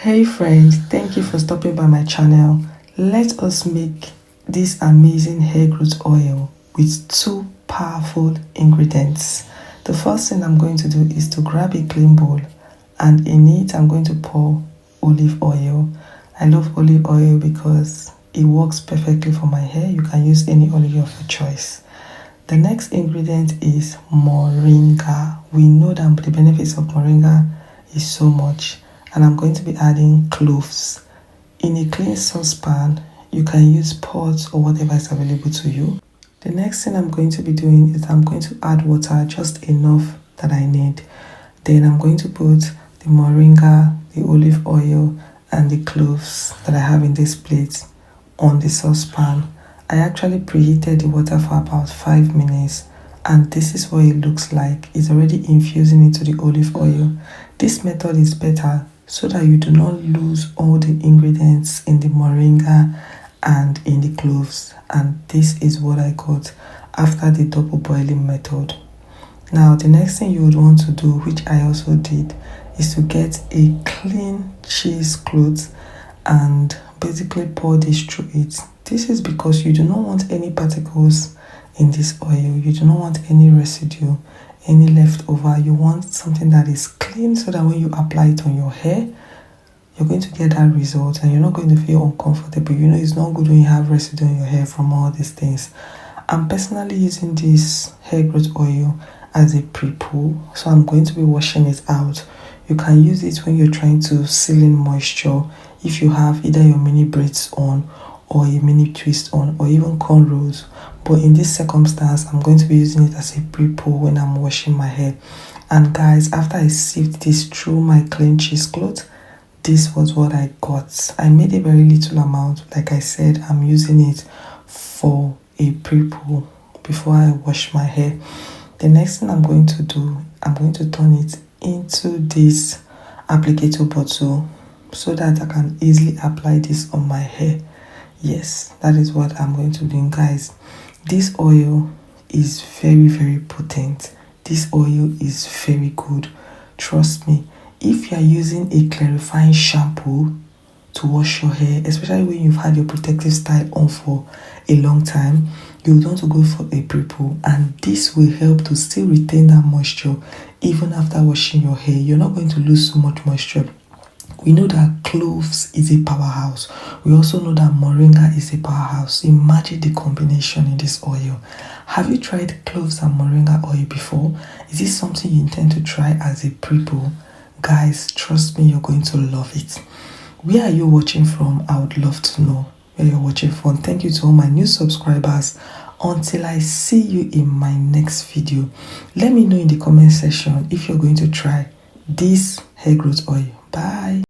Hey friends, thank you for stopping by my channel. Let us make this amazing hair growth oil with two powerful ingredients. The first thing I'm going to do is to grab a clean bowl, and in it I'm going to pour olive oil. I love olive oil because it works perfectly for my hair. You can use any olive of your choice. The next ingredient is moringa. We know that the benefits of moringa is so much. And I'm going to be adding cloves. In a clean saucepan, you can use pots or whatever is available to you. The next thing I'm going to be doing is I'm going to add water, just enough that I need. Then I'm going to put the moringa, the olive oil, and the cloves that I have in this plate on the saucepan. I actually preheated the water for about 5 minutes, and this is what it looks like. It's already infusing into the olive oil. This method is better so that you do not lose all the ingredients in the moringa and in the cloves. And this is what I got after the double boiling method. Now the next thing you would want to do, which I also did, is to get a clean cheesecloth and basically pour this through it. This is because you do not want any particles in this oil. You do not want any residue, any leftover. You want something that is clean so that when you apply it on your hair, you're going to get that result and you're not going to feel uncomfortable. You know, it's not good when you have residue in your hair from all these things. I'm personally using this hair growth oil as a pre-poo, so I'm going to be washing it out. You can use it when you're trying to seal in moisture, if you have either your mini braids on or a mini twist on, or even cornrows. But in this circumstance, I'm going to be using it as a pre-poo when I'm washing my hair. And guys, after I sieved this through my clean cheesecloth, this was what I got. I made a very little amount. Like I said, I'm using it for a pre-poo before I wash my hair. The next thing I'm going to do, I'm going to turn it into this applicator bottle so that I can easily apply this on my hair. Yes, that is what I'm going to do, guys. This oil is very potent. This oil is very good. Trust me. If you are using a clarifying shampoo to wash your hair, especially when you've had your protective style on for a long time, you would want to go for a pre-poo, and this will help to still retain that moisture even after washing your hair. You're not going to lose so much moisture. We know that cloves is a powerhouse. We also know that moringa is a powerhouse. Imagine the combination in this oil. Have you tried cloves and moringa oil before? Is this something you intend to try as a pre-poo? Guys, trust me, you're going to love it. Where are you watching from? I would love to know where you're watching from. Thank you to all my new subscribers. Until I see you in my next video, let me know in the comment section if you're going to try this hair growth oil. Bye.